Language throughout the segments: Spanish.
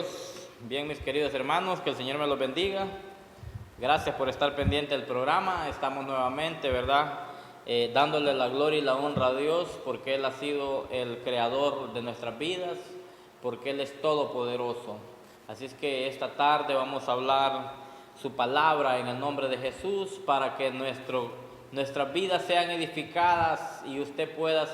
Dios. Bien, mis queridos hermanos, que el Señor me los bendiga. Gracias por estar pendiente del programa. Estamos nuevamente, ¿verdad? Dándole la gloria y la honra a Dios, porque Él ha sido el creador de nuestras vidas, porque Él es todopoderoso. Así es que esta tarde vamos a hablar su palabra en el nombre de Jesús, para que nuestras vidas sean edificadas y usted pueda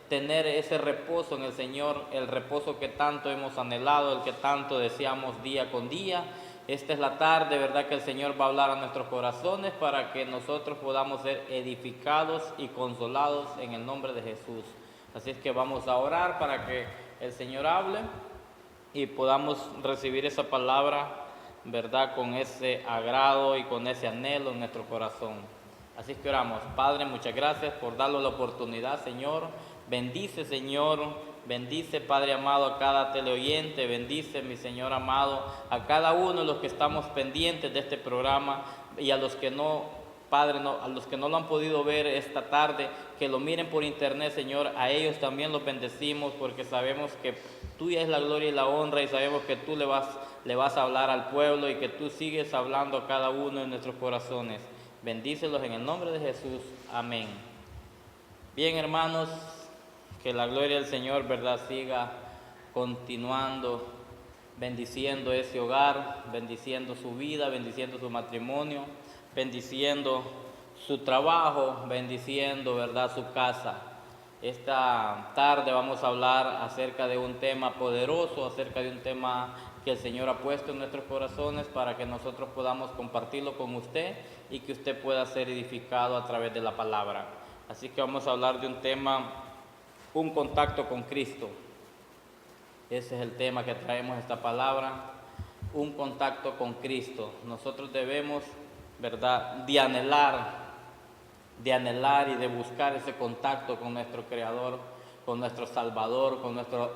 tener ese reposo en el Señor, el reposo que tanto hemos anhelado, el que tanto deseamos día con día. Esta es la tarde, ¿verdad?, que el Señor va a hablar a nuestros corazones para que nosotros podamos ser edificados y consolados en el nombre de Jesús. Así es que vamos a orar para que el Señor hable y podamos recibir esa palabra, ¿verdad?, con ese agrado y con ese anhelo en nuestro corazón. Así que oramos. Padre, muchas gracias por darnos la oportunidad, Señor. Bendice, Señor, bendice, Padre amado, a cada teleoyente, bendice, mi Señor amado, a cada uno de los que estamos pendientes de este programa, y a los que no, Padre, a los que no lo han podido ver esta tarde, que lo miren por internet, Señor, a ellos también los bendecimos, porque sabemos que tuya es la gloria y la honra, y sabemos que tú le vas a hablar al pueblo, y que tú sigues hablando a cada uno de nuestros corazones. Bendícelos en el nombre de Jesús. Amén. Bien, hermanos, que la gloria del Señor, ¿verdad?, siga continuando, bendiciendo ese hogar, bendiciendo su vida, bendiciendo su matrimonio, bendiciendo su trabajo, bendiciendo, ¿verdad?, su casa. Esta tarde vamos a hablar acerca de un tema poderoso, acerca de un tema que el Señor ha puesto en nuestros corazones para que nosotros podamos compartirlo con usted y que usted pueda ser edificado a través de la palabra. Así que vamos a hablar de un tema, un contacto con Cristo. Ese es el tema que traemos esta palabra, un contacto con Cristo. Nosotros debemos, ¿verdad?, de anhelar y de buscar ese contacto con nuestro Creador, con nuestro Salvador, con nuestro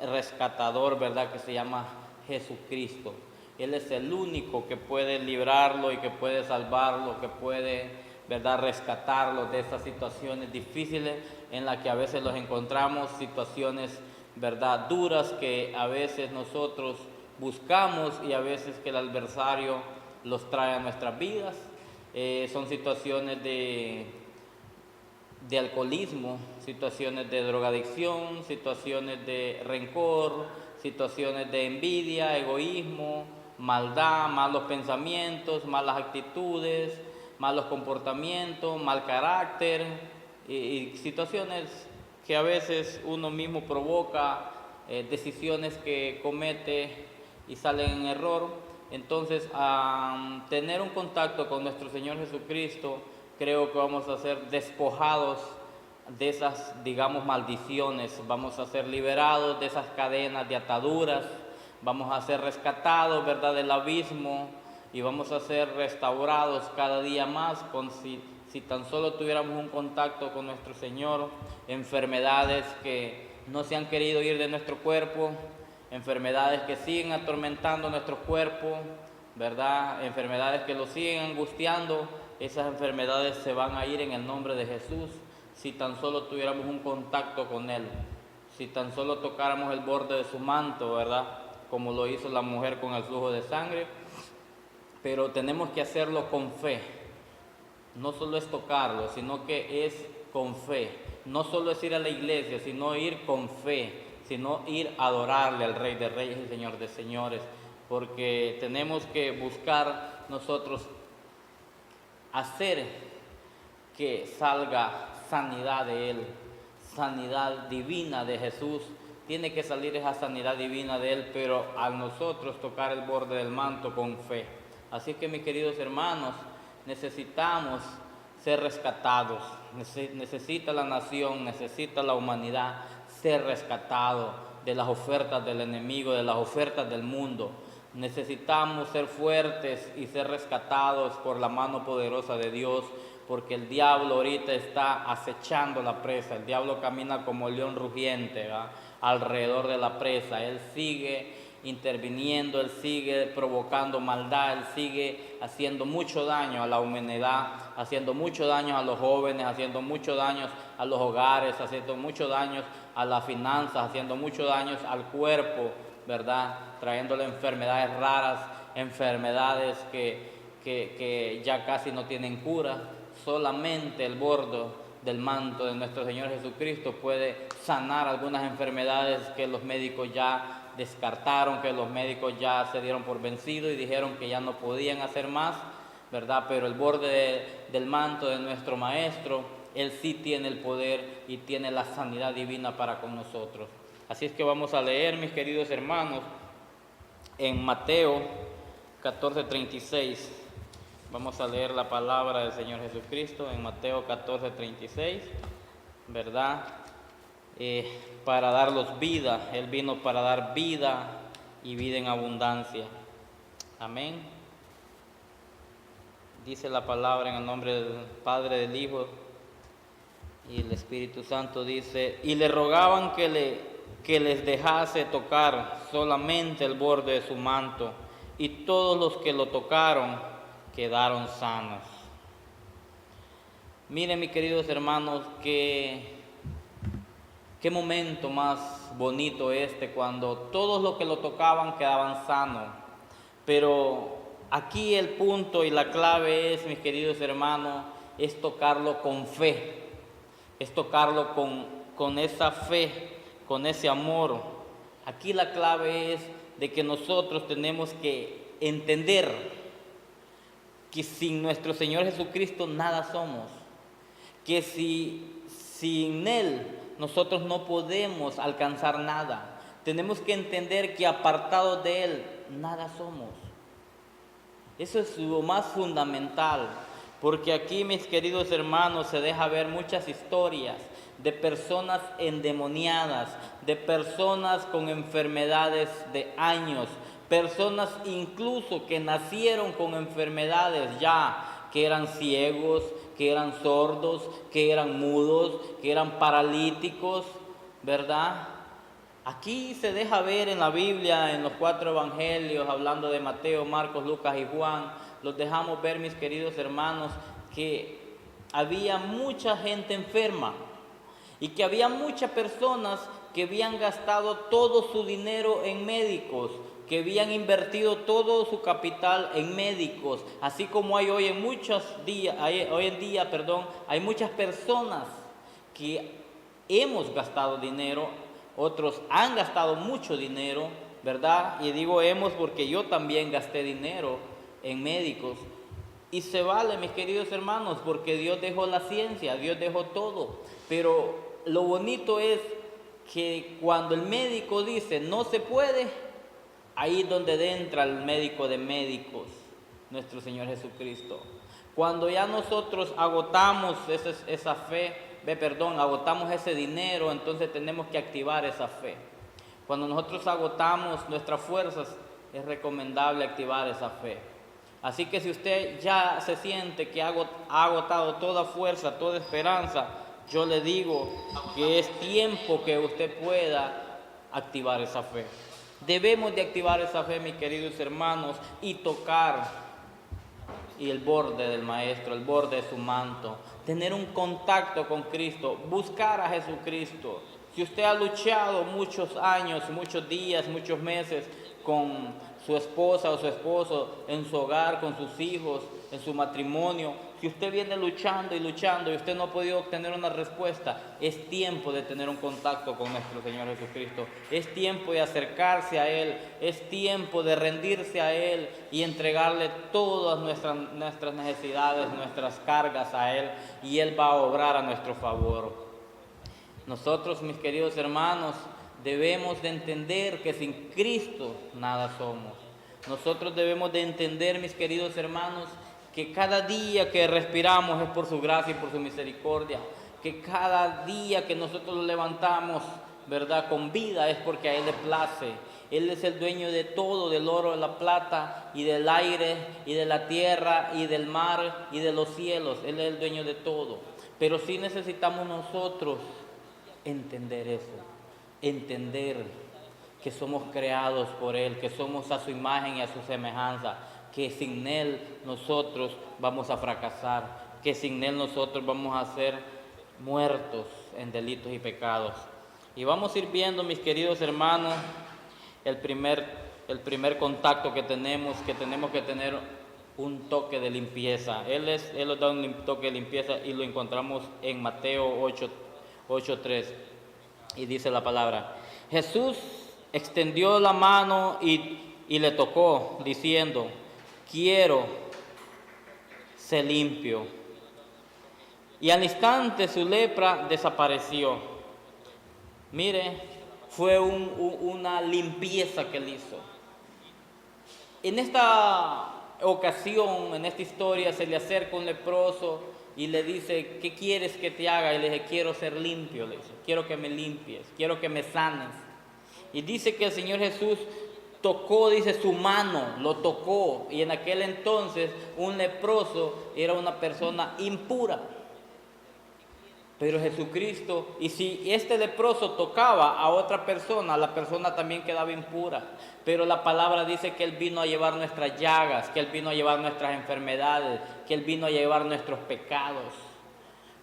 rescatador, ¿verdad?, que se llama Jesucristo. Él es el único que puede librarlo y que puede salvarlo, que puede, ¿verdad?, rescatarlo de esas situaciones difíciles en las que a veces los encontramos, situaciones, ¿verdad?, duras que a veces nosotros buscamos y a veces que el adversario los trae a nuestras vidas. Son situaciones de alcoholismo, situaciones de drogadicción, situaciones de rencor, situaciones de envidia, egoísmo, maldad, malos pensamientos, malas actitudes, malos comportamientos, mal carácter, y situaciones que a veces uno mismo provoca, decisiones que comete y salen en error. Entonces, tener un contacto con nuestro Señor Jesucristo, creo que vamos a ser despojados de esas, digamos, maldiciones, vamos a ser liberados de esas cadenas de ataduras, vamos a ser rescatados, ¿verdad?, del abismo, y vamos a ser restaurados cada día más. Si tan solo tuviéramos un contacto con nuestro Señor, enfermedades que no se han querido ir de nuestro cuerpo, enfermedades que siguen atormentando nuestro cuerpo, ¿verdad?, enfermedades que lo siguen angustiando, esas enfermedades se van a ir en el nombre de Jesús, si tan solo tuviéramos un contacto con Él, si tan solo tocáramos el borde de su manto, ¿verdad?, como lo hizo la mujer con el flujo de sangre. Pero tenemos que hacerlo con fe. No solo es tocarlo, sino que es con fe. No solo es ir a la iglesia, sino ir con fe, sino ir a adorarle al Rey de Reyes y Señor de Señores, porque tenemos que buscar nosotros hacer que salga sanidad de Él, sanidad divina de Jesús. Tiene que salir esa sanidad divina de Él, pero a nosotros tocar el borde del manto con fe. Así que, mis queridos hermanos, necesitamos ser rescatados, necesita la nación, necesita la humanidad ser rescatado de las ofertas del enemigo, de las ofertas del mundo. Necesitamos ser fuertes y ser rescatados por la mano poderosa de Dios, porque el diablo ahorita está acechando la presa. El diablo camina como león rugiente, ¿verdad?, alrededor de la presa. Él sigue interviniendo, él sigue provocando maldad, él sigue haciendo mucho daño a la humanidad, haciendo mucho daño a los jóvenes, haciendo mucho daño a los hogares, haciendo mucho daño a las finanzas, haciendo mucho daño al cuerpo ¿verdad? Trayéndole enfermedades raras, enfermedades que ya casi no tienen cura. Solamente el borde del manto de nuestro Señor Jesucristo puede sanar algunas enfermedades que los médicos ya descartaron, que los médicos ya se dieron por vencidos y dijeron que ya no podían hacer más, ¿verdad? Pero el borde del manto de nuestro Maestro, Él sí tiene el poder y tiene la sanidad divina para con nosotros. Así es que vamos a leer, mis queridos hermanos, en Mateo 14:36. Vamos a leer la palabra del Señor Jesucristo en Mateo 14:36, ¿verdad? Para darlos vida. Él vino para dar vida y vida en abundancia. Amén. Dice la palabra en el nombre del Padre, del Hijo y el Espíritu Santo. Dice: y le rogaban que les dejase tocar solamente el borde de su manto, y todos los que lo tocaron quedaron sanos. Miren, mis queridos hermanos, qué momento más bonito cuando todos los que lo tocaban quedaban sanos. Pero aquí el punto y la clave es, mis queridos hermanos, es tocarlo con fe, es tocarlo con esa fe, con ese amor. Aquí la clave es de que nosotros tenemos que entender que sin nuestro Señor Jesucristo nada somos, que sin Él nosotros no podemos alcanzar nada. Tenemos que entender que apartados de Él nada somos. Eso es lo más fundamental, porque aquí, mis queridos hermanos, se deja ver muchas historias de personas endemoniadas, de personas con enfermedades de años, personas incluso que nacieron con enfermedades ya, que eran ciegos, que eran sordos, que eran mudos, que eran paralíticos, ¿verdad? Aquí se deja ver en la Biblia, en los 4 evangelios, hablando de Mateo, Marcos, Lucas y Juan, los dejamos ver, mis queridos hermanos, que había mucha gente enferma y que había muchas personas que habían gastado todo su dinero en médicos, que habían invertido todo su capital en médicos, así como hay hoy en día, hay muchas personas que hemos gastado dinero, otros han gastado mucho dinero, ¿verdad? Y digo hemos porque yo también gasté dinero en médicos. Y se vale, mis queridos hermanos, porque Dios dejó la ciencia, Dios dejó todo. Pero lo bonito es que cuando el médico dice no se puede, ahí es donde entra el médico de médicos, nuestro Señor Jesucristo. Cuando ya nosotros agotamos esa fe, agotamos ese dinero, entonces tenemos que activar esa fe. Cuando nosotros agotamos nuestras fuerzas, es recomendable activar esa fe. Así que si usted ya se siente que ha agotado toda fuerza, toda esperanza, yo le digo que es tiempo que usted pueda activar esa fe. Debemos de activar esa fe, mis queridos hermanos, y tocar el borde del Maestro, el borde de su manto, tener un contacto con Cristo, buscar a Jesucristo. Si usted ha luchado muchos años, muchos días, muchos meses con su esposa o su esposo, en su hogar, con sus hijos, en su matrimonio, si usted viene luchando y luchando y usted no ha podido obtener una respuesta, es tiempo de tener un contacto con nuestro Señor Jesucristo. Es tiempo de acercarse a Él, es tiempo de rendirse a Él y entregarle todas nuestras necesidades, nuestras cargas a Él, y Él va a obrar a nuestro favor. Nosotros, mis queridos hermanos, debemos de entender que sin Cristo nada somos. Nosotros debemos de entender, mis queridos hermanos, que cada día que respiramos es por su gracia y por su misericordia, que cada día que nosotros lo levantamos, ¿verdad?, con vida, es porque a Él le place. Él es el dueño de todo, del oro, de la plata, y del aire, y de la tierra, y del mar, y de los cielos. Él es el dueño de todo. Pero sí necesitamos nosotros entender eso, entender que somos creados por Él, que somos a su imagen y a su semejanza, que sin Él nosotros vamos a fracasar, que sin Él nosotros vamos a ser muertos en delitos y pecados. Y vamos a ir viendo, mis queridos hermanos, el primer contacto que tenemos que tener un toque de limpieza. Él nos da un toque de limpieza y lo encontramos en Mateo 8:3. Y dice la palabra: Jesús extendió la mano y le tocó, diciendo: quiero ser limpio. Y al instante su lepra desapareció. Mire, fue una limpieza que él hizo. En esta ocasión, en esta historia, se le acerca un leproso y le dice: ¿qué quieres que te haga? Y le dice: quiero ser limpio, le dice, quiero que me limpies, quiero que me sanes. Y dice que el Señor Jesús tocó, dice, su mano, lo tocó. Y en aquel entonces un leproso era una persona impura. Pero Jesucristo, y si este leproso tocaba a otra persona, la persona también quedaba impura. Pero la palabra dice que Él vino a llevar nuestras llagas, que Él vino a llevar nuestras enfermedades, que Él vino a llevar nuestros pecados.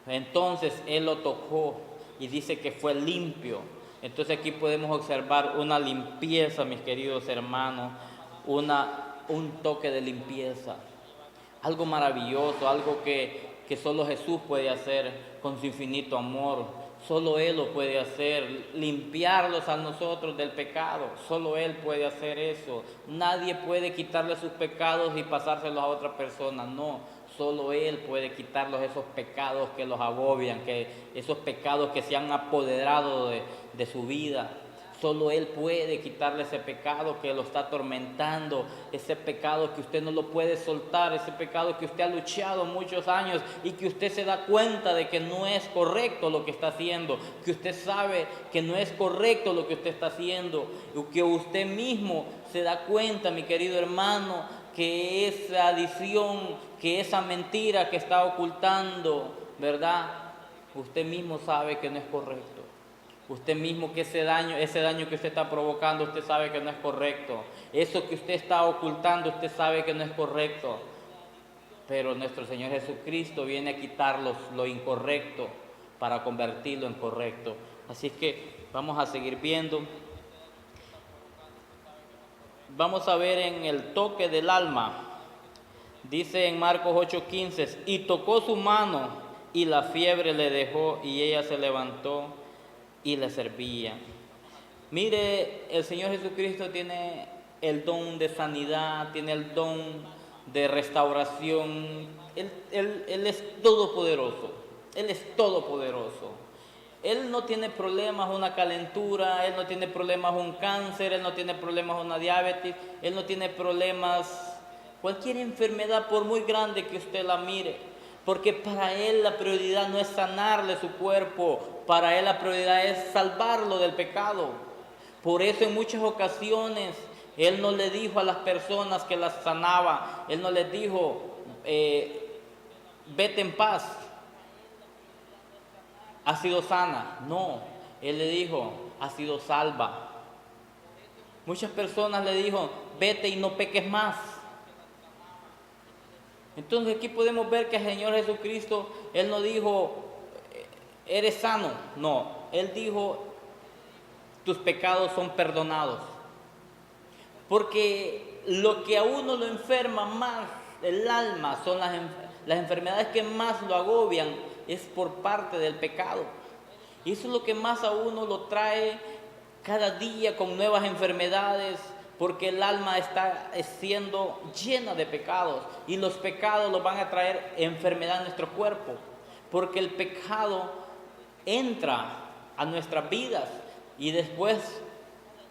Entonces Él lo tocó y dice que fue limpio. Entonces aquí podemos observar una limpieza, mis queridos hermanos, un toque de limpieza. Algo maravilloso, algo que solo Jesús puede hacer con su infinito amor. Solo Él lo puede hacer, limpiarlos a nosotros del pecado. Solo Él puede hacer eso. Nadie puede quitarle sus pecados y pasárselos a otra persona, no. Solo Él puede quitarlos esos pecados que los agobian, esos pecados que se han apoderado de su vida. Solo Él puede quitarle ese pecado que lo está atormentando, ese pecado que usted no lo puede soltar, ese pecado que usted ha luchado muchos años y que usted se da cuenta de que no es correcto lo que está haciendo, que usted sabe que no es correcto lo que usted está haciendo, y que usted mismo se da cuenta, mi querido hermano, que esa adicción, que esa mentira que está ocultando, ¿verdad? Usted mismo sabe que no es correcto. Usted mismo que ese daño que usted está provocando, usted sabe que no es correcto. Eso que usted está ocultando, usted sabe que no es correcto. Pero nuestro Señor Jesucristo viene a quitar lo incorrecto para convertirlo en correcto. Así que vamos a seguir viendo. Vamos a ver en el toque del alma. Dice en Marcos 8:15: y tocó su mano y la fiebre le dejó y ella se levantó y le servía. Mire, el Señor Jesucristo tiene el don de sanidad, tiene el don de restauración. Él es todopoderoso. Él es todopoderoso. Él no tiene problemas una calentura, Él no tiene problemas un cáncer, Él no tiene problemas una diabetes, Él no tiene problemas cualquier enfermedad por muy grande que usted la mire. Porque para Él la prioridad no es sanarle su cuerpo, para Él la prioridad es salvarlo del pecado. Por eso en muchas ocasiones Él no le dijo a las personas que las sanaba, Él no les dijo, vete en paz, has sido sana. No, Él le dijo, has sido salva. Muchas personas le dijo, vete y no peques más. Entonces aquí podemos ver que el Señor Jesucristo, Él no dijo, eres sano. No, Él dijo, tus pecados son perdonados. Porque lo que a uno lo enferma más el alma son las enfermedades que más lo agobian, es por parte del pecado. Y eso es lo que más a uno lo trae cada día con nuevas enfermedades, porque el alma está siendo llena de pecados y los pecados los van a traer enfermedad a nuestro cuerpo, porque el pecado entra a nuestras vidas y después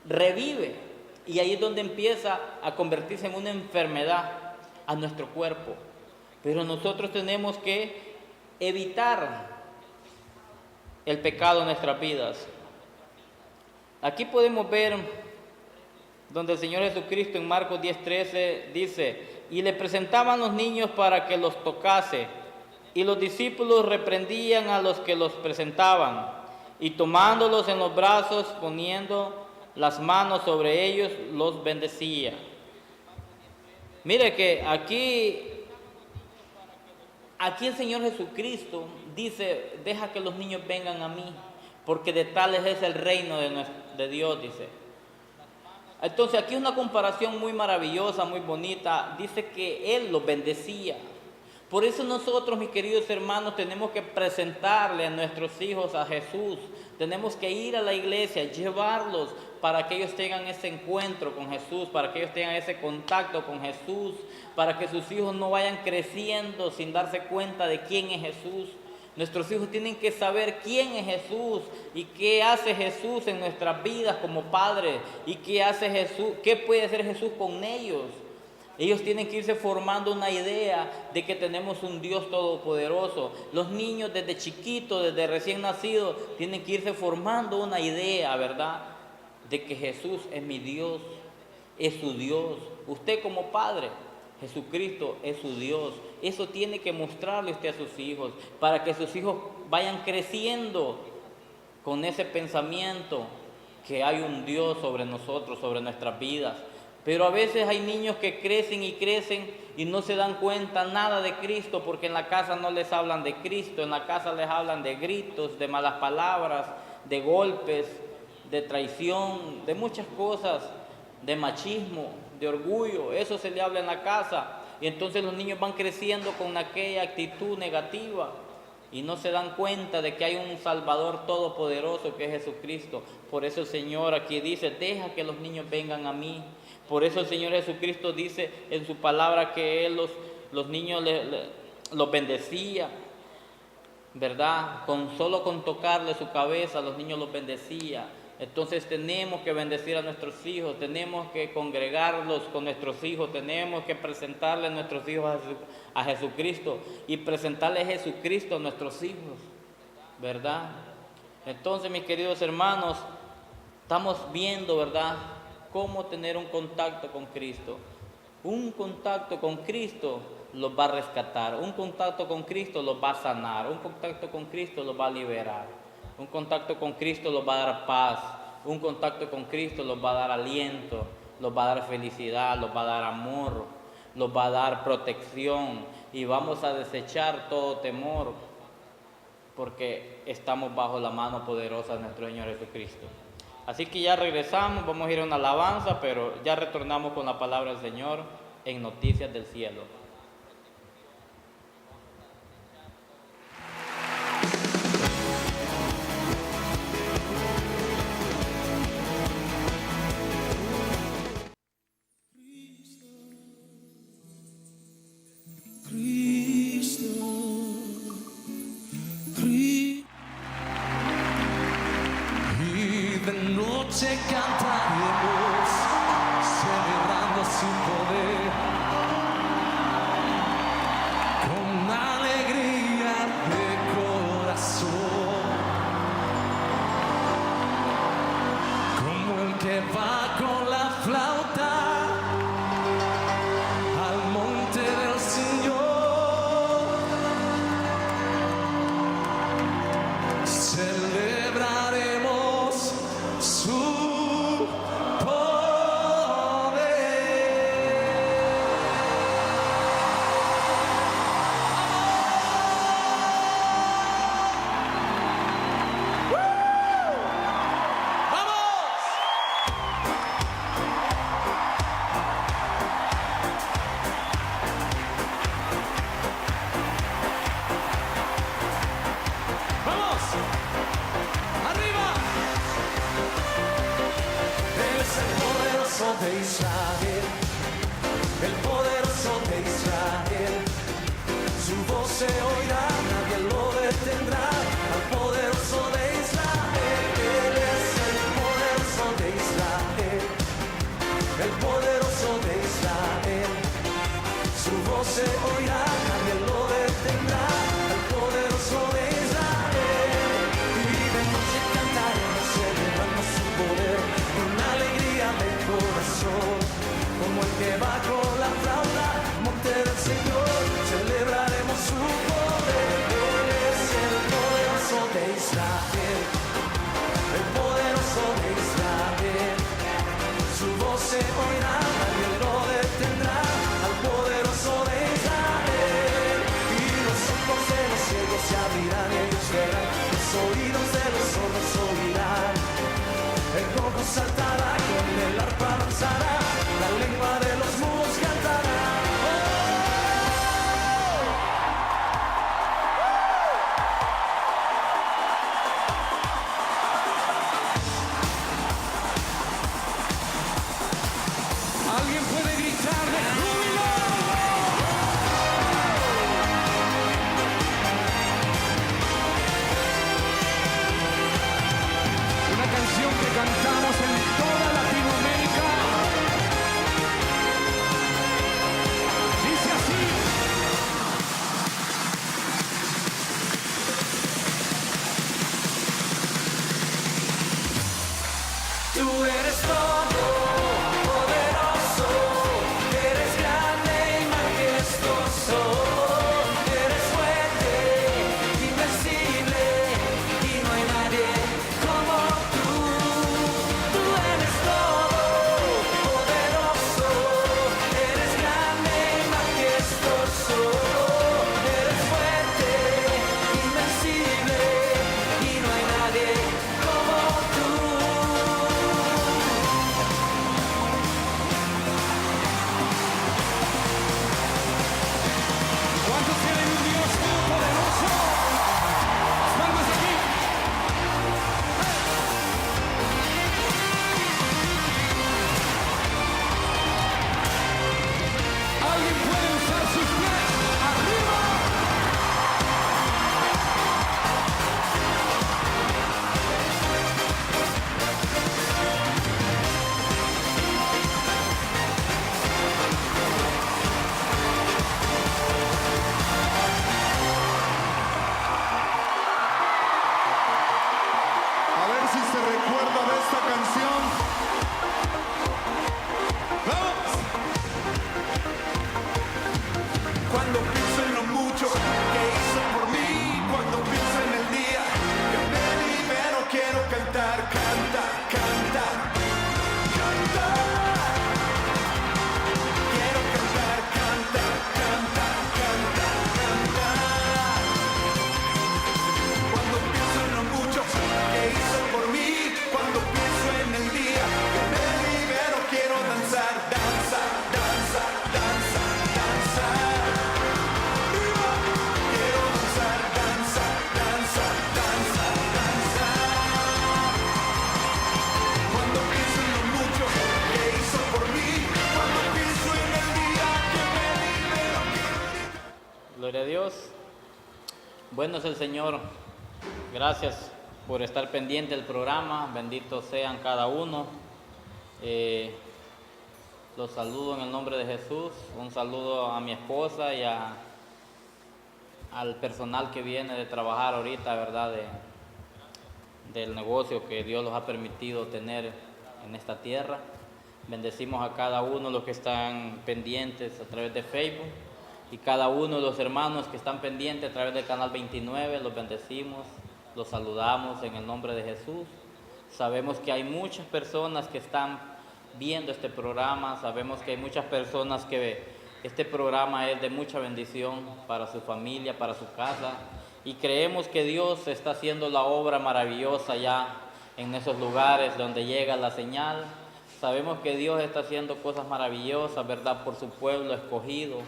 revive, y ahí es donde empieza a convertirse en una enfermedad a nuestro cuerpo. Pero nosotros tenemos que evitar el pecado en nuestras vidas. Aquí podemos ver donde el Señor Jesucristo en Marcos 10:13 dice: y le presentaban los niños para que los tocase, y los discípulos reprendían a los que los presentaban, y tomándolos en los brazos, poniendo las manos sobre ellos, los bendecía. Mire que aquí el Señor Jesucristo dice: deja que los niños vengan a mí, porque de tales es el reino de Dios, dice. Entonces aquí una comparación muy maravillosa, muy bonita. Dice que Él los bendecía. Por eso nosotros, mis queridos hermanos, tenemos que presentarle a nuestros hijos a Jesús. Tenemos que ir a la iglesia, llevarlos para que ellos tengan ese encuentro con Jesús, para que ellos tengan ese contacto con Jesús, para que sus hijos no vayan creciendo sin darse cuenta de quién es Jesús. Nuestros hijos tienen que saber quién es Jesús y qué hace Jesús en nuestras vidas como padres y qué hace Jesús, qué puede hacer Jesús con ellos. Ellos tienen que irse formando una idea de que tenemos un Dios todopoderoso. Los niños desde chiquitos, desde recién nacidos, tienen que irse formando una idea, ¿verdad? De que Jesús es mi Dios, es su Dios. Usted como padre, Jesucristo es su Dios. Eso tiene que mostrarle usted a sus hijos, para que sus hijos vayan creciendo con ese pensamiento que hay un Dios sobre nosotros, sobre nuestras vidas. Pero a veces hay niños que crecen y no se dan cuenta nada de Cristo, porque en la casa no les hablan de Cristo, en la casa les hablan de gritos, de malas palabras, de golpes, de traición, de muchas cosas, de machismo, de orgullo. Eso se le habla en la casa, y entonces los niños van creciendo con aquella actitud negativa y no se dan cuenta de que hay un Salvador todopoderoso que es Jesucristo. Por eso el Señor aquí dice: deja que los niños vengan a mí. Por eso el Señor Jesucristo dice en su palabra que Él los niños los bendecía, ¿verdad? Solo con tocarle su cabeza los niños los bendecía. Entonces tenemos que bendecir a nuestros hijos, tenemos que congregarlos con nuestros hijos, tenemos que presentarle a nuestros hijos a Jesucristo y presentarle a Jesucristo a nuestros hijos, ¿verdad? Entonces, mis queridos hermanos, estamos viendo, ¿verdad?, cómo tener un contacto con Cristo. Un contacto con Cristo los va a rescatar, un contacto con Cristo los va a sanar, un contacto con Cristo los va a liberar, un contacto con Cristo los va a dar paz, un contacto con Cristo los va a dar aliento, los va a dar felicidad, los va a dar amor, los va a dar protección, y vamos a desechar todo temor, porque estamos bajo la mano poderosa de nuestro Señor Jesucristo. Así que ya regresamos, vamos a ir a una alabanza, pero ya retornamos con la palabra del Señor en Noticias del Cielo. Cantaremos celebrando su poder con alegría de corazón, como el que va con la flauta al monte del Señor. Celebraremos su de Israel, el poderoso de Israel, su voz se oirá, nadie lo detendrá, al poderoso de Israel, Él es el poderoso de Israel, el poderoso de Israel, su voz se oirá, nadie lo detendrá, al poderoso de Israel, y de noche cantaremos celebrando su poder, con alegría del corazón, como el que va con la flauta, monte del Señor, celebraremos su poder. Él es el poderoso de Israel, el poderoso de Israel, su voz se oirá, nadie lo detendrá, al poderoso de Israel, y los ojos de los ciegos se abrirán y ellos verán, los oídos de los sordos oirán, el cojo saltará con el arpa. danzará, la lengua de los mudos cantará. Alguien puede gritar de júbilo. Una canción que cantamos en toda Latinoamérica. Dice así. Tú eres todo poderoso, eres grande y majestuoso, eres fuerte, invencible y no hay nadie como tú. Tú eres todo poderoso, eres grande y majestuoso, eres fuerte, invencible y no hay nadie como tú. ¿Cuántos tienen un Dios todopoderoso? Las palmas aquí. Alguien puede usar sus pies arriba. A ver si se recuerda de esta canción. ¡Vamos! Cuando pienso en lo mucho que hizo por mí, cuando pienso en el día que me libero, quiero cantar, cantar, cantar, cantar. Quiero cantar, cantar, cantar, cantar, cantar. Cuando pienso en lo mucho que hizo por mí, cuando pienso en el día que me libero, quiero danzar, danzar, danzar, danzar, danzar. Quiero danzar, danzar, danzar, danzar, danzar. Cuando pienso en lo mucho que hizo por mí, cuando pienso en el día que me libero, Gloria a Dios. Bueno es el Señor. Gracias por estar pendiente del programa. Benditos sean cada uno. Los saludo en el nombre de Jesús. Un saludo a mi esposa y al personal que viene de trabajar ahorita, ¿verdad? Del negocio que Dios los ha permitido tener en esta tierra. Bendecimos a cada uno de los que están pendientes a través de Facebook y cada uno de los hermanos que están pendientes a través del canal 29, los bendecimos, los saludamos en el nombre de Jesús. Sabemos que hay muchas personas que están viendo este programa, sabemos que hay muchas personas que este programa es de mucha bendición para su familia, para su casa, y creemos que Dios está haciendo la obra maravillosa ya en esos lugares donde llega la señal. Sabemos que Dios está haciendo cosas maravillosas, ¿verdad?, por su pueblo escogido,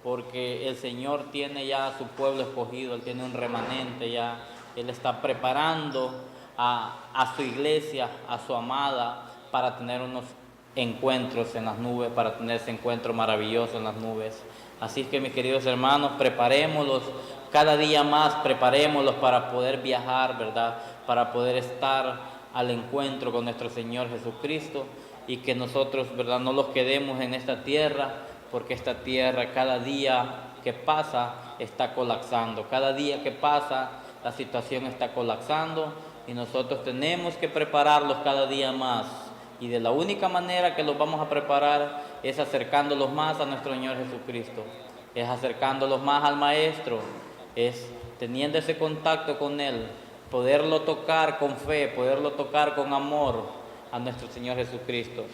porque el Señor tiene ya a su pueblo escogido, Él tiene un remanente ya, Él está preparando a su iglesia, a su amada, para tener unos encuentros en las nubes, para tener ese encuentro maravilloso en las nubes. Así es que, mis queridos hermanos, preparémoslos cada día más, preparémoslos para poder viajar, ¿verdad?, para poder estar al encuentro con nuestro Señor Jesucristo, y que nosotros, ¿verdad?, no los quedemos en esta tierra, porque esta tierra cada día que pasa está colapsando, cada día que pasa la situación está colapsando, y nosotros tenemos que prepararlos cada día más, y de la única manera que los vamos a preparar es acercándolos más a nuestro Señor Jesucristo, es acercándolos más al Maestro, es teniendo ese contacto con Él, poderlo tocar con fe, poderlo tocar con amor a nuestro Señor Jesucristo.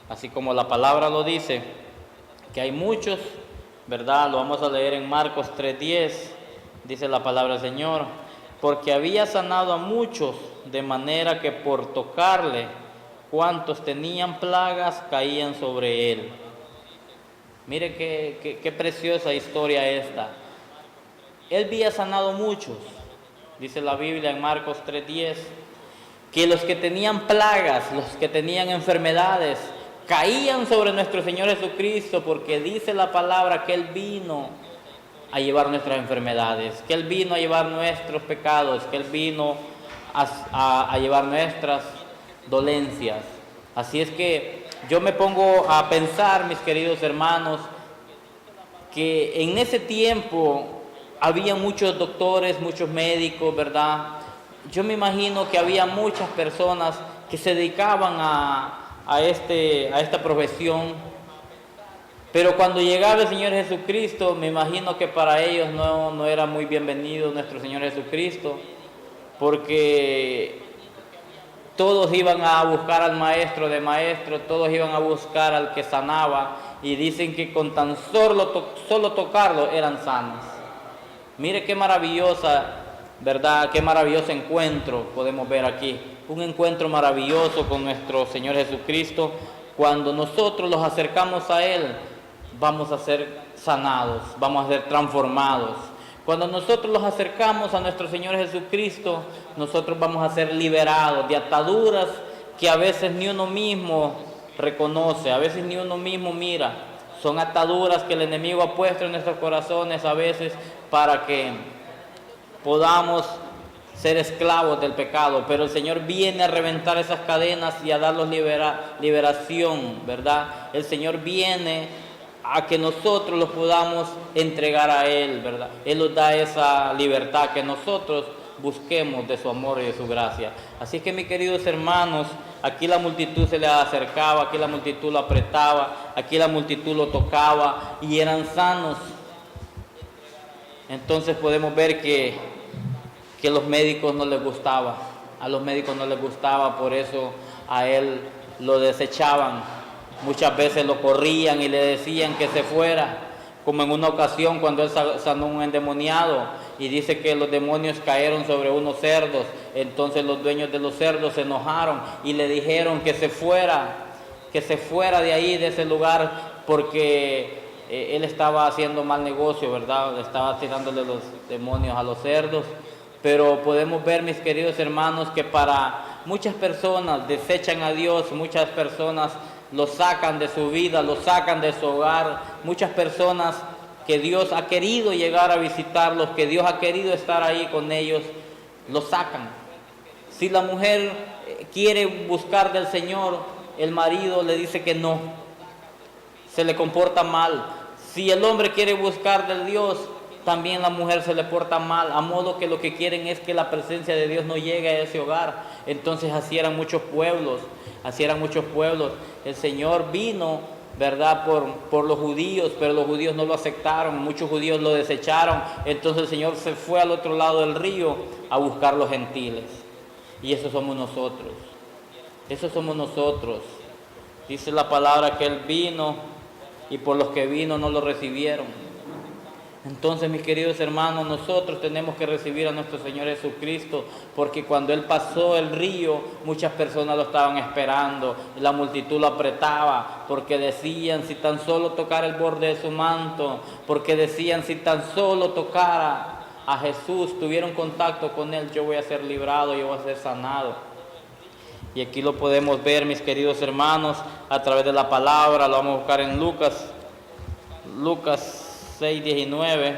Así como la palabra lo dice, que hay muchos, ¿verdad? Lo vamos a leer en Marcos 3:10, dice la palabra del Señor, porque había sanado a muchos, de manera que por tocarle cuantos tenían plagas caían sobre él. Mire qué preciosa historia esta. Él había sanado muchos, dice la Biblia en Marcos 3:10, que los que tenían plagas, los que tenían enfermedades, caían sobre nuestro Señor Jesucristo, porque dice la palabra que Él vino a llevar nuestras enfermedades, que Él vino a llevar nuestros pecados, que Él vino a llevar nuestras dolencias. Así es que yo me pongo a pensar, mis queridos hermanos, que en ese tiempo había muchos doctores, muchos médicos, ¿verdad? Yo me imagino que había muchas personas que se dedicaban a esta profesión, pero cuando llegaba el Señor Jesucristo, me imagino que para ellos no era muy bienvenido nuestro Señor Jesucristo, porque todos iban a buscar al maestro de maestros, todos iban a buscar al que sanaba, y dicen que con tan solo tocarlo eran sanos. Mire qué maravillosa, ¿verdad? Qué maravilloso encuentro podemos ver aquí. Un encuentro maravilloso con nuestro Señor Jesucristo. Cuando nosotros los acercamos a Él, vamos a ser sanados, vamos a ser transformados. Cuando nosotros los acercamos a nuestro Señor Jesucristo, nosotros vamos a ser liberados de ataduras que a veces ni uno mismo reconoce, a veces ni uno mismo mira. Son ataduras que el enemigo ha puesto en nuestros corazones a veces para que podamos ser esclavos del pecado, pero el Señor viene a reventar esas cadenas y a darnos liberación, ¿verdad? El Señor viene a que nosotros los podamos entregar a Él, ¿verdad? Él nos da esa libertad, que nosotros busquemos de su amor y de su gracia. Así que, mis queridos hermanos, aquí la multitud se le acercaba, aquí la multitud lo apretaba, aquí la multitud lo tocaba y eran sanos. Entonces podemos ver que a los médicos no les gustaba, por eso a él lo desechaban. Muchas veces lo corrían y le decían que se fuera, como en una ocasión cuando él sanó un endemoniado y dice que los demonios cayeron sobre unos cerdos. Entonces los dueños de los cerdos se enojaron y le dijeron que se fuera de ahí, de ese lugar, porque él estaba haciendo mal negocio, ¿verdad? Estaba tirándole los demonios a los cerdos. Pero podemos ver, mis queridos hermanos, que para muchas personas desechan a Dios, muchas personas lo sacan de su vida, lo sacan de su hogar, muchas personas que Dios ha querido llegar a visitarlos, que Dios ha querido estar ahí con ellos, lo sacan. Si la mujer quiere buscar del Señor, el marido le dice que no, se le comporta mal. Si el hombre quiere buscar del Dios, también la mujer se le porta mal, a modo que lo que quieren es que la presencia de Dios no llegue a ese hogar. Entonces así eran muchos pueblos. El Señor vino, ¿verdad?, por los judíos, pero los judíos no lo aceptaron, muchos judíos lo desecharon. Entonces el Señor se fue al otro lado del río a buscar los gentiles. Y esos somos nosotros. Dice la palabra que Él vino y por los que vino no lo recibieron. Entonces, mis queridos hermanos, nosotros tenemos que recibir a nuestro Señor Jesucristo, porque cuando Él pasó el río, muchas personas lo estaban esperando, la multitud lo apretaba, porque decían, si tan solo tocara el borde de su manto, porque decían, si tan solo tocara a Jesús, tuviera un contacto con Él, yo voy a ser librado, yo voy a ser sanado. Y aquí lo podemos ver, mis queridos hermanos, a través de la palabra. Lo vamos a buscar en Lucas 6:19,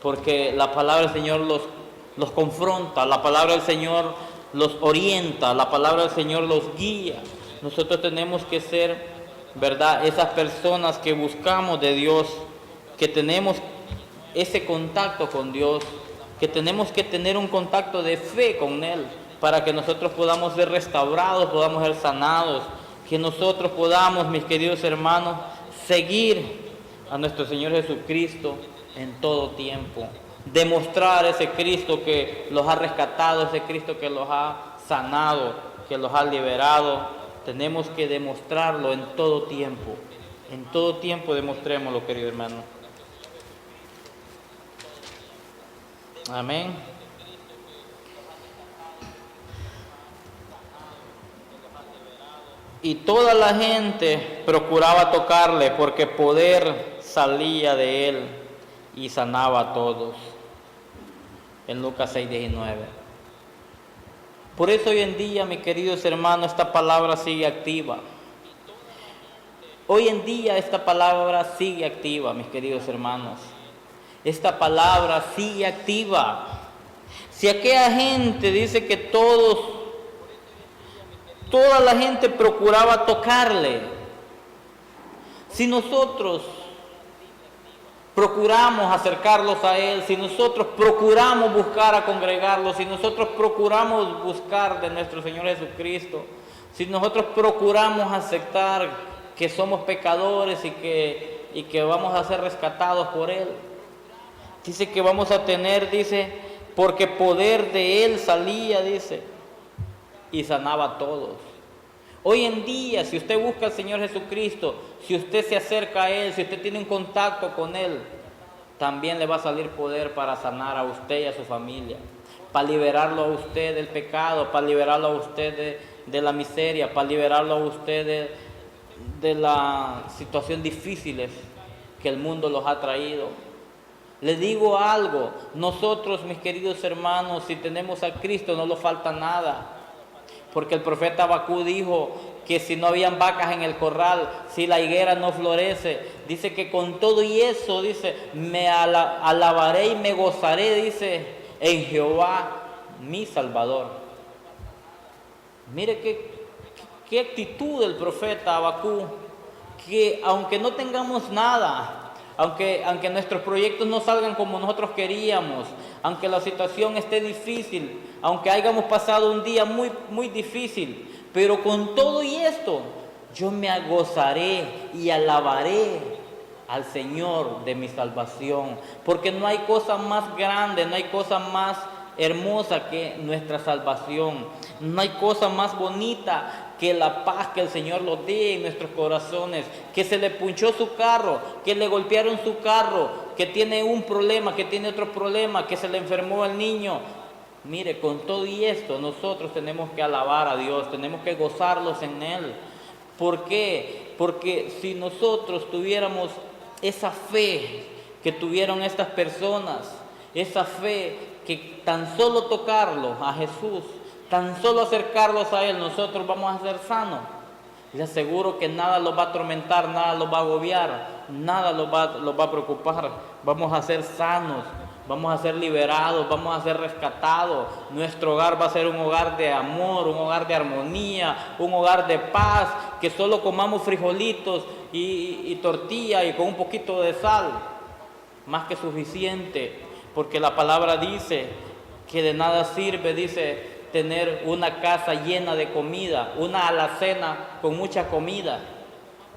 porque la palabra del Señor los confronta, la palabra del Señor los orienta, la palabra del Señor los guía. Nosotros tenemos que ser, ¿verdad?, esas personas que buscamos de Dios, que tenemos ese contacto con Dios, que tenemos que tener un contacto de fe con Él, para que nosotros podamos ser restaurados, podamos ser sanados, que nosotros podamos, mis queridos hermanos, seguir a nuestro Señor Jesucristo en todo tiempo, demostrar ese Cristo que los ha rescatado, ese Cristo que los ha sanado, que los ha liberado. Tenemos que demostrarlo en todo tiempo demostrémoslo, querido hermano. Amén. Y toda la gente procuraba tocarle porque poder salía de él y sanaba a todos. En Lucas 6:19. Por eso hoy en día, mis queridos hermanos, esta palabra sigue activa. Hoy en día esta palabra sigue activa, mis queridos hermanos. Esta palabra sigue activa. Si aquella gente dice que toda la gente procuraba tocarle, si nosotros procuramos acercarlos a Él, si nosotros procuramos buscar a congregarlos, si nosotros procuramos buscar de nuestro Señor Jesucristo, si nosotros procuramos aceptar que somos pecadores y que vamos a ser rescatados por Él, dice que vamos a tener, dice, porque poder de Él salía, dice, y sanaba a todos. Hoy en día, si usted busca al Señor Jesucristo, si usted se acerca a Él, si usted tiene un contacto con Él, también le va a salir poder para sanar a usted y a su familia, para liberarlo a usted del pecado, para liberarlo a usted de la miseria, para liberarlo a usted de las situaciones difíciles que el mundo los ha traído. Les digo algo, nosotros, mis queridos hermanos, si tenemos a Cristo no nos falta nada. Porque el profeta Habacuc dijo que si no habían vacas en el corral, si la higuera no florece, dice que con todo y eso, dice, me alabaré y me gozaré, dice, en Jehová, mi Salvador. Mire qué actitud del profeta Habacuc, que aunque no tengamos nada, aunque nuestros proyectos no salgan como nosotros queríamos, aunque la situación esté difícil, aunque hayamos pasado un día muy, muy difícil, pero con todo y esto, yo me gozaré y alabaré al Señor de mi salvación, porque no hay cosa más grande, no hay cosa más hermosa que nuestra salvación, no hay cosa más bonita que la paz que el Señor nos dé en nuestros corazones, que se le punchó su carro, que le golpearon su carro, que tiene un problema, que tiene otro problema, que se le enfermó el niño. Mire, con todo y esto nosotros tenemos que alabar a Dios, tenemos que gozarlos en Él. ¿Por qué? Porque si nosotros tuviéramos esa fe que tuvieron estas personas, esa fe que tan solo tocarlos a Jesús, tan solo acercarlos a Él, nosotros vamos a ser sanos. Les aseguro que nada los va a atormentar, nada los va a agobiar, nada los va a preocupar. Vamos a ser sanos, vamos a ser liberados, vamos a ser rescatados. Nuestro hogar va a ser un hogar de amor, un hogar de armonía, un hogar de paz, que solo comamos frijolitos y tortilla y con un poquito de sal, más que suficiente, porque la palabra dice que de nada sirve, dice, tener una casa llena de comida, una alacena con mucha comida,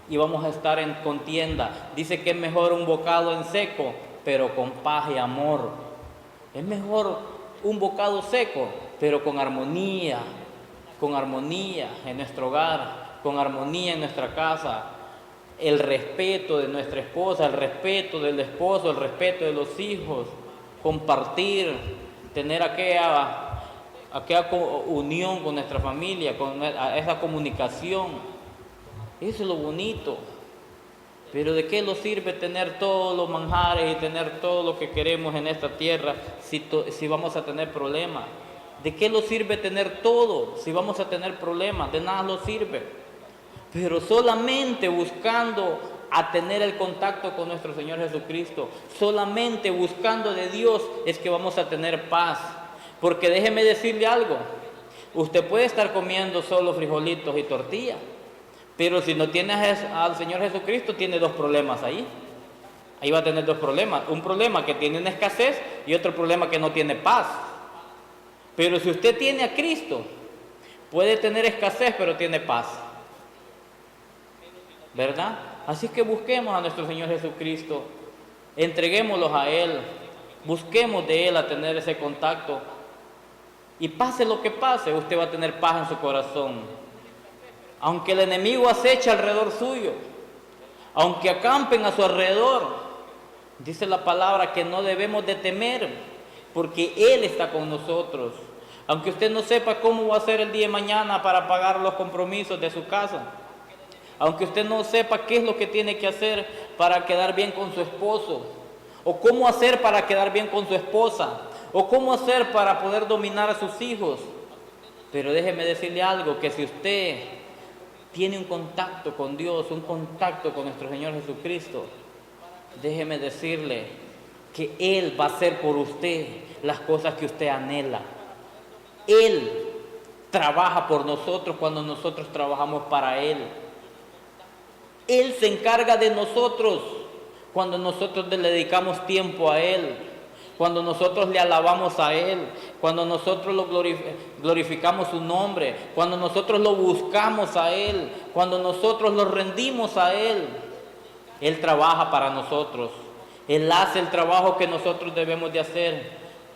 y vamos a estar en contienda. Dice que es mejor un bocado en seco, pero con paz y amor. Es mejor un bocado seco, pero con armonía en nuestro hogar, con armonía en nuestra casa. El respeto de nuestra esposa, el respeto del esposo, el respeto de los hijos, compartir, tener aquella unión con nuestra familia, con esa comunicación. Eso es lo bonito. Pero ¿de qué nos sirve tener todos los manjares y tener todo lo que queremos en esta tierra si vamos a tener problemas? ¿De qué nos sirve tener todo si vamos a tener problemas? De nada nos sirve. Pero solamente buscando a tener el contacto con nuestro Señor Jesucristo, solamente buscando de Dios es que vamos a tener paz. Porque déjeme decirle algo, usted puede estar comiendo solo frijolitos y tortilla, pero si no tiene al Señor Jesucristo, tiene dos problemas ahí. Ahí va a tener dos problemas, un problema que tiene una escasez y otro problema que no tiene paz. Pero si usted tiene a Cristo, puede tener escasez, pero tiene paz, ¿verdad? Así que busquemos a nuestro Señor Jesucristo, entreguémoslos a Él, busquemos de Él a tener ese contacto. Y pase lo que pase, usted va a tener paz en su corazón. Aunque el enemigo aceche alrededor suyo, aunque acampen a su alrededor, dice la palabra que no debemos de temer, porque Él está con nosotros. Aunque usted no sepa cómo va a ser el día de mañana para pagar los compromisos de su casa, aunque usted no sepa qué es lo que tiene que hacer para quedar bien con su esposo, o cómo hacer para quedar bien con su esposa, o cómo hacer para poder dominar a sus hijos. Pero déjeme decirle algo, que si usted tiene un contacto con Dios, un contacto con nuestro Señor Jesucristo, déjeme decirle que Él va a hacer por usted las cosas que usted anhela. Él trabaja por nosotros cuando nosotros trabajamos para Él. Él se encarga de nosotros cuando nosotros le dedicamos tiempo a Él, cuando nosotros le alabamos a Él, cuando nosotros lo glorificamos su nombre, cuando nosotros lo buscamos a Él, cuando nosotros lo rendimos a Él. Él trabaja para nosotros. Él hace el trabajo que nosotros debemos de hacer,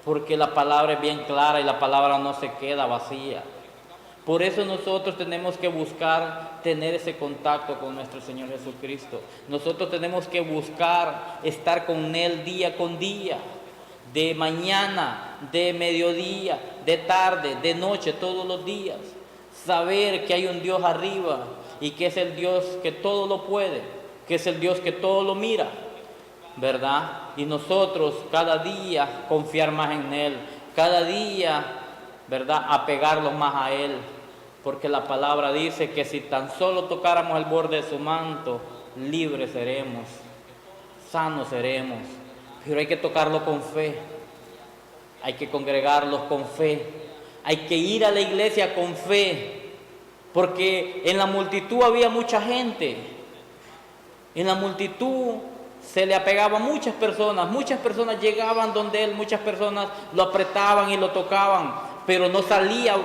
porque la palabra es bien clara y la palabra no se queda vacía. Por eso nosotros tenemos que buscar tener ese contacto con nuestro Señor Jesucristo. Nosotros tenemos que buscar estar con Él día con día, de mañana, de mediodía, de tarde, de noche, todos los días. Saber que hay un Dios arriba y que es el Dios que todo lo puede, que es el Dios que todo lo mira, ¿verdad? Y nosotros cada día confiar más en Él, cada día, ¿verdad?, apegarnos más a Él, porque la palabra dice que si tan solo tocáramos el borde de su manto, libres seremos, sanos seremos. Pero hay que tocarlo con fe, hay que congregarlos con fe, hay que ir a la iglesia con fe, porque en la multitud había mucha gente, en la multitud se le apegaba a muchas personas llegaban donde Él, muchas personas lo apretaban y lo tocaban, pero no salía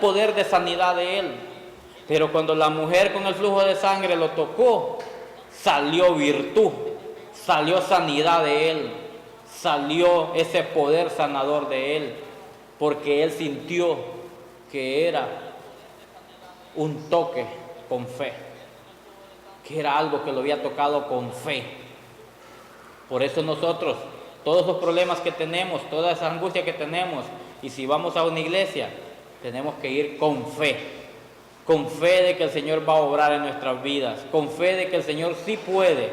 poder de sanidad de Él. Pero cuando la mujer con el flujo de sangre lo tocó, salió virtud, salió sanidad de Él, salió ese poder sanador de Él, porque Él sintió que era un toque con fe, que era algo que lo había tocado con fe. Por eso nosotros, todos los problemas que tenemos, toda esa angustia que tenemos, y si vamos a una iglesia, tenemos que ir con fe de que el Señor va a obrar en nuestras vidas, con fe de que el Señor sí puede,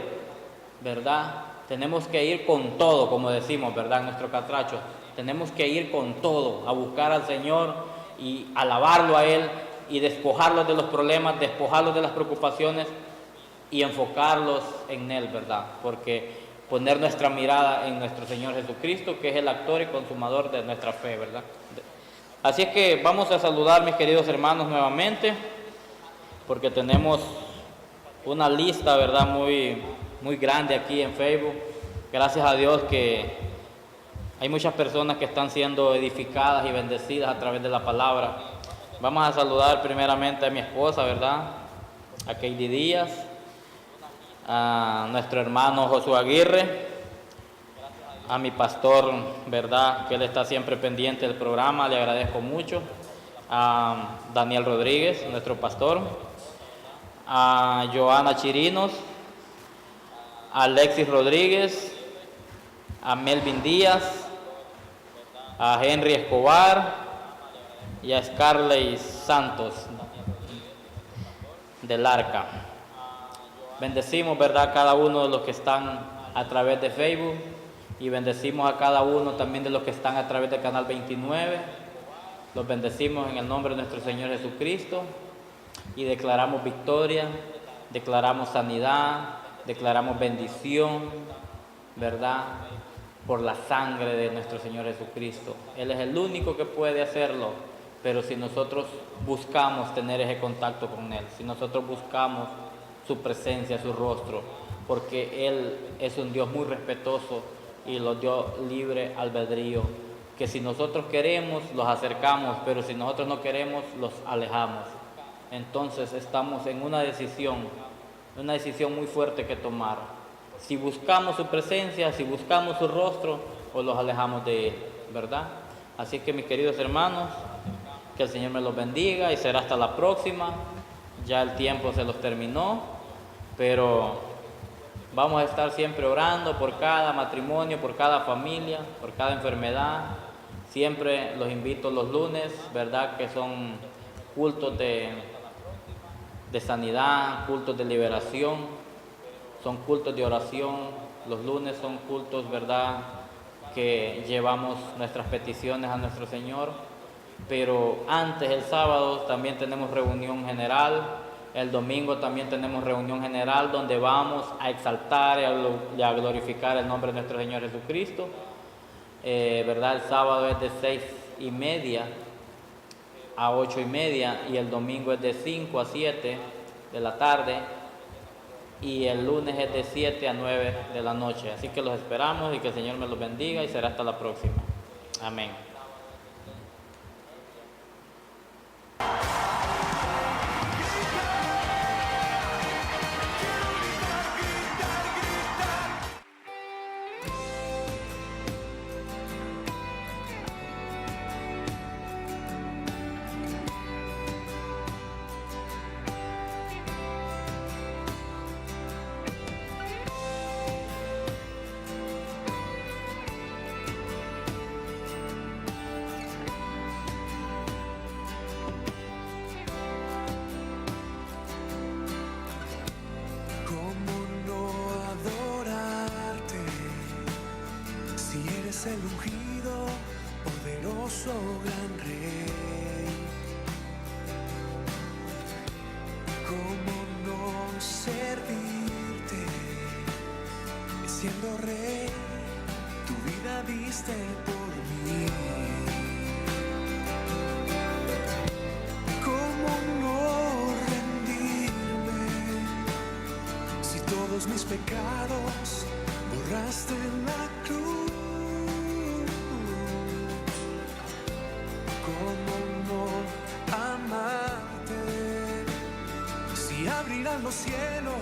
¿verdad? Tenemos que ir con todo, como decimos, ¿verdad?, en nuestro catracho. Tenemos que ir con todo, a buscar al Señor y alabarlo a Él y despojarlos de los problemas, despojarlos de las preocupaciones y enfocarlos en Él, ¿verdad? Porque poner nuestra mirada en nuestro Señor Jesucristo, que es el actor y consumador de nuestra fe, ¿verdad? Así es que vamos a saludar, mis queridos hermanos, nuevamente, porque tenemos una lista, ¿verdad?, muy grande aquí en Facebook. Gracias a Dios que hay muchas personas que están siendo edificadas y bendecidas a través de la palabra. Vamos a saludar primeramente a mi esposa, ¿verdad?, a Keidi Díaz, a nuestro hermano Josué Aguirre, a mi pastor, ¿verdad?, que él está siempre pendiente del programa, le agradezco mucho, a Daniel Rodríguez, nuestro pastor, a Joana Chirinos, a Alexis Rodríguez, a Melvin Díaz, a Henry Escobar y a Scarlett Santos del Arca. Bendecimos, ¿verdad?, cada uno de los que están a través de Facebook y bendecimos a cada uno también de los que están a través del canal 29. Los bendecimos en el nombre de nuestro Señor Jesucristo y declaramos victoria, declaramos sanidad, declaramos bendición, ¿verdad?, por la sangre de nuestro Señor Jesucristo. Él es el único que puede hacerlo, pero si nosotros buscamos tener ese contacto con Él, si nosotros buscamos su presencia, su rostro, porque Él es un Dios muy respetuoso y los dio libre albedrío, que si nosotros queremos, los acercamos, pero si nosotros no queremos, los alejamos. Entonces estamos en una decisión muy fuerte que tomar. Si buscamos su presencia, si buscamos su rostro, o los alejamos de Él, ¿verdad? Así que, mis queridos hermanos, que el Señor me los bendiga y será hasta la próxima. Ya el tiempo se los terminó, pero vamos a estar siempre orando por cada matrimonio, por cada familia, por cada enfermedad. Siempre los invito los lunes, ¿verdad?, que son cultos de sanidad, cultos de liberación, son cultos de oración. Los lunes son cultos, ¿verdad?, que llevamos nuestras peticiones a nuestro Señor. Pero antes, el sábado, también tenemos reunión general. El domingo también tenemos reunión general donde vamos a exaltar y a glorificar el nombre de nuestro Señor Jesucristo. ¿Verdad? El sábado es de 6:30 a 8:30 y el domingo es de 5 a 7 de la tarde y el lunes es de 7 a 9 de la noche. Así que los esperamos y que el Señor me los bendiga y será hasta la próxima. Amén. El ungido, poderoso gran rey. ¿Cómo no servirte? Siendo rey, tu vida diste por mí. ¿Cómo no rendirme? Si todos mis pecados borraste en la cruz. ¿Cómo no amarte? Si abrirán los cielos